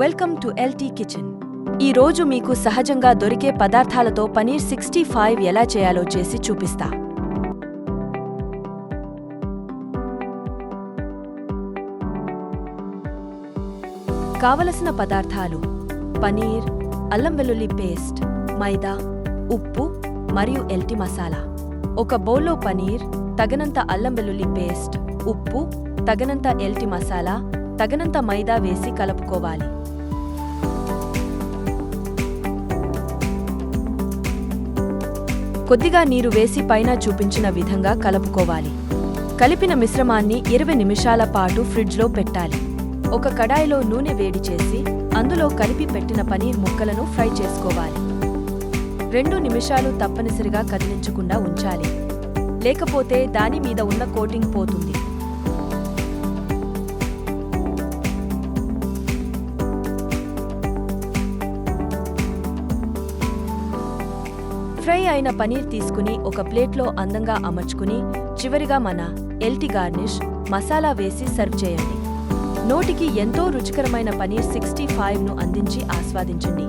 Welcome to LT kitchen. ఈ రోజు మీకు సహజంగా దొరికే పదార్థాలతో పనీర్ 65 ఎలా చేయాలో చేసి చూపిస్తా. కావలసిన పదార్థాలు: పనీర్, అల్లం వెల్లుల్లి పేస్ట్, మైదా, ఉప్పు మరియు ఎల్టీ మసాలా. ఒక బౌల్లో పనీర్, తగినంత అల్లం వెల్లుల్లి పేస్ట్, ఉప్పు, తగినంత ఎల్టీ మసాలా, తగినంత మైదా వేసి కలుపుకోవాలి. కొద్దిగా నీరు వేసి పైన చూపించిన విధంగా కలుపుకోవాలి. కలిపిన మిశ్రమాన్ని 20 నిమిషాల పాటు ఫ్రిడ్జ్లో పెట్టాలి. ఒక కడాయిలో నూనె వేడి చేసి అందులో కలిపి పెట్టిన పనీర్ ముక్కలను ఫ్రై చేసుకోవాలి. 2 నిమిషాలు తప్పనిసరిగా కదిలించకుండా ఉంచాలి, లేకపోతే దాని మీద ఉన్న కోటింగ్ పోతుంది. ఫ్రై అయిన పనీర్ తీసుకుని ఒక ప్లేట్లో అందంగా అమర్చుకుని చివరిగా మన ఎల్టీ గార్నిష్ మసాలా వేసి సర్వ్ చేయండి. నోటికి ఎంతో రుచికరమైన పనీర్ 65ను అందించి ఆస్వాదించండి.